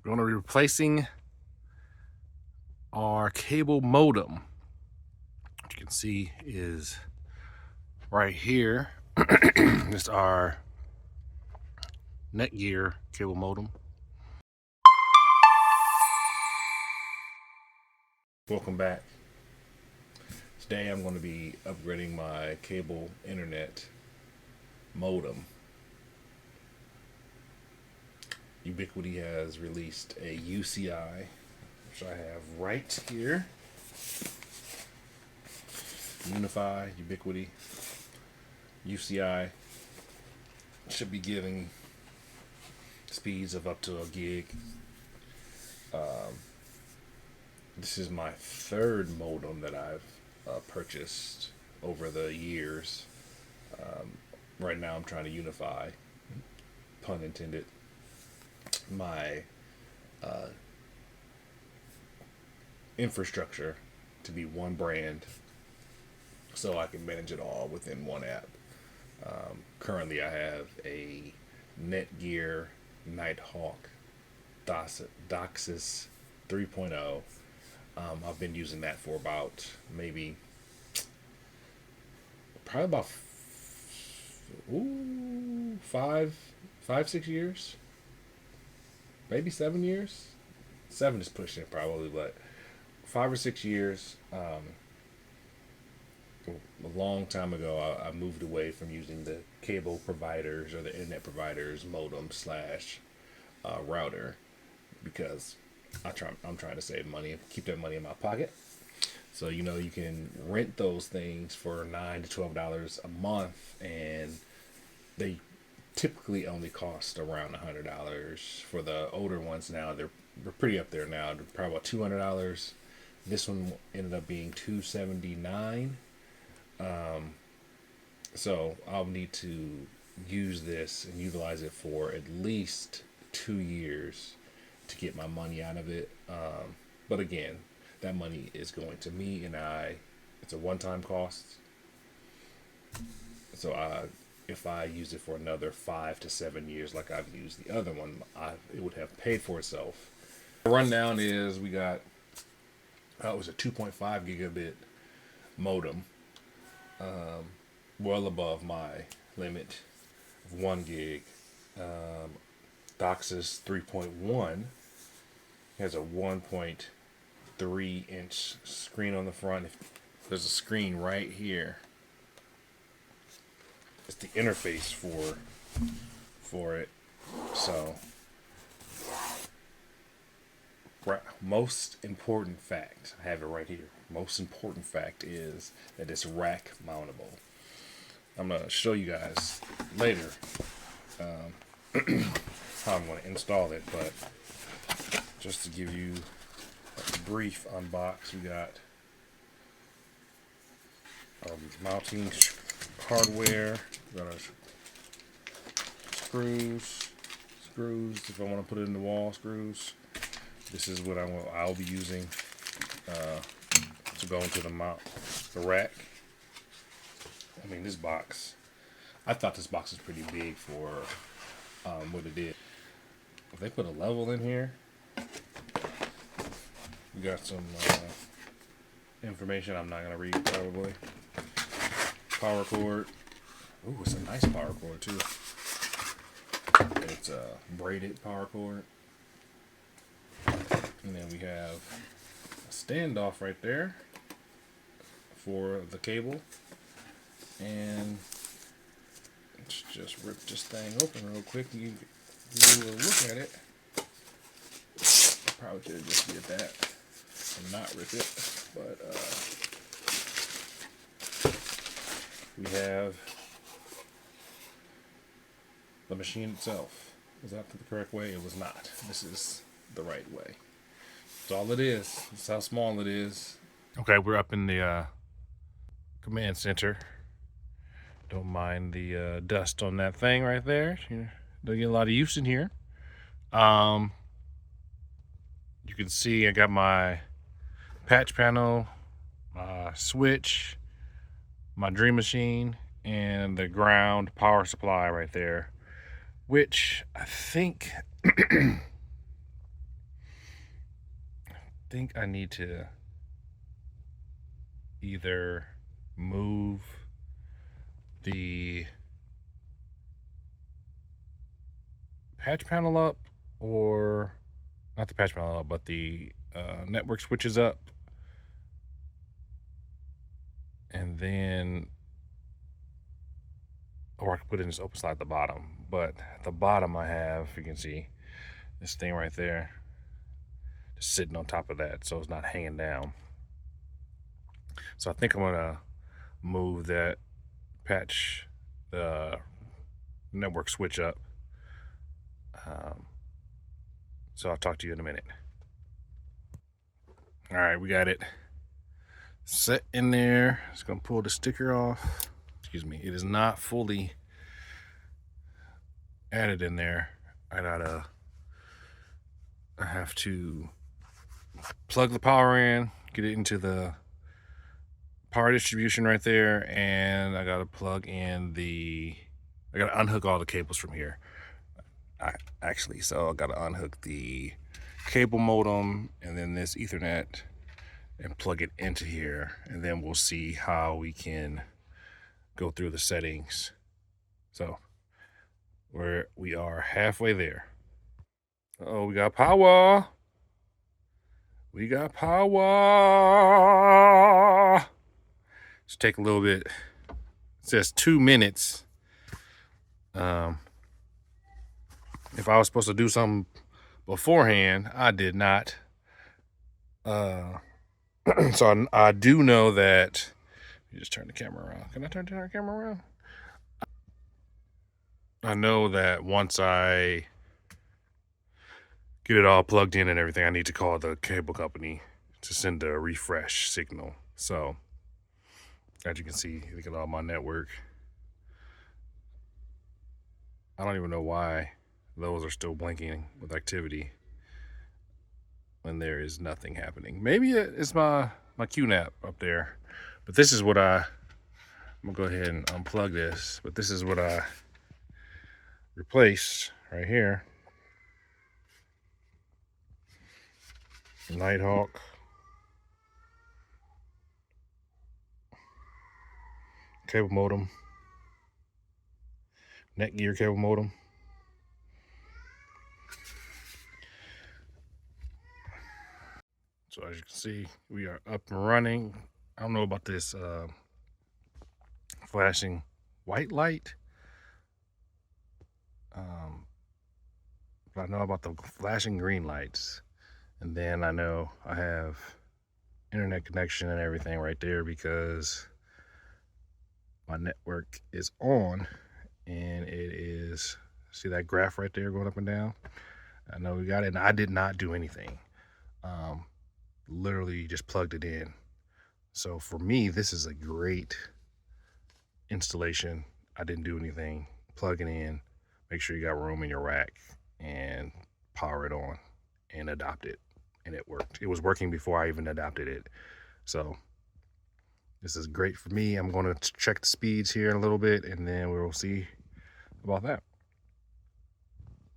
We're going to be replacing our cable modem. What you can see is right here. This is our Netgear cable modem. Welcome back. Today I'm going to be upgrading my cable internet modem. Ubiquiti has released a UCI, which I have right here. Unifi, Ubiquiti, UCI should be giving speeds of up to a gig. This is my third modem that I've purchased over the years. Right now I'm trying to unify, pun intended, my infrastructure to be one brand so I can manage it all within one app. Currently I have a Netgear Nighthawk DOCSIS 3.0. I've been using that for about probably about 6 years, maybe 7 years. 7 is pushing it probably, but 5 or 6 years. A long time ago, I moved away from using the cable providers or the internet providers modem slash router because I'm trying to save money and keep that money in my pocket. So you can rent those things for $9 to $12 a month, and they typically only cost around $100. For the older ones now, they're pretty up there now. They're probably about $200. This one ended up being $279. So I'll need to use this and utilize it for at least 2 years to get my money out of it. But again, that money is going to me, and it's a one-time cost. So if I use it for another 5 to 7 years like I've used the other one, it would have paid for itself. The rundown is we got, it was a 2.5 gigabit modem, well above my limit of 1 gig. DOCSIS 3.1 has a 1.3 inch screen on the front. There's a screen right here. It's the interface for it. So, most important fact, I have it right here. Most important fact is that it's rack mountable. I'm gonna show you guys later how I'm gonna install it, but just to give you a brief unbox, we got mounting hardware. We got our screws. If I want to put it in the wall, screws. This is what I'll be using to go into the rack. I mean, this box, I thought this box was pretty big for what it did. If they put a level in here, we got some information I'm not going to read probably. Power cord. Ooh, it's a nice power cord too. It's a braided power cord. And then we have a standoff right there for the cable. And let's just rip this thing open real quick. You can do a look at it. I probably could have just did that and not rip it. But we have the machine itself. Was that the correct way? It was not. This is the right way. That's all it is. That's how small it is. Okay, we're up in the command center. Don't mind the dust on that thing right there. Don't get a lot of use in here. You can see I got my patch panel, my switch, my Dream Machine, and the ground power supply right there, which I think think I need to either move the patch panel up, or not the patch panel up, but the network switches up, and then, or I can put in this open slot at the bottom. But at the bottom I have, you can see this thing right there, just sitting on top of that, so it's not hanging down. So I think I'm gonna move that patch, the network switch up. So I'll talk to you in a minute. All right, we got it set in there. Just gonna pull the sticker off. Excuse me, it is not fully added in there. I have to plug the power in, get it into the power distribution right there, and I gotta plug in I gotta unhook all the cables from here. So I gotta unhook the cable modem and then this Ethernet and plug it into here, and then we'll see how we can go through the settings. So we are halfway there. Oh, we got power. We got power. Let's take a little bit. It says 2 minutes. If I was supposed to do something beforehand, I did not. So I do know that. You just turn the camera around. Can I turn the camera around? I know that once I get it all plugged in and everything, I need to call the cable company to send a refresh signal. So as you can see, look at all my network. I don't even know why those are still blinking with activity when there is nothing happening. Maybe it's my QNAP up there, but this is what I'm gonna go ahead and unplug this, but this is what I replaced right here. Nighthawk. Cable modem. Netgear cable modem. So as you can see, we are up and running. I don't know about this flashing white light, but I know about the flashing green lights. And then I know I have internet connection and everything right there because my network is on, and it is, see that graph right there going up and down? I know we got it, and I did not do anything. Literally just plugged it in. So for me, this is a great installation. I didn't do anything. Plug it in, make sure you got room in your rack, and power it on and adopt it. And it worked. It was working before I even adopted it. So this is great for me. I'm going to check the speeds here in a little bit, and then we will see about that.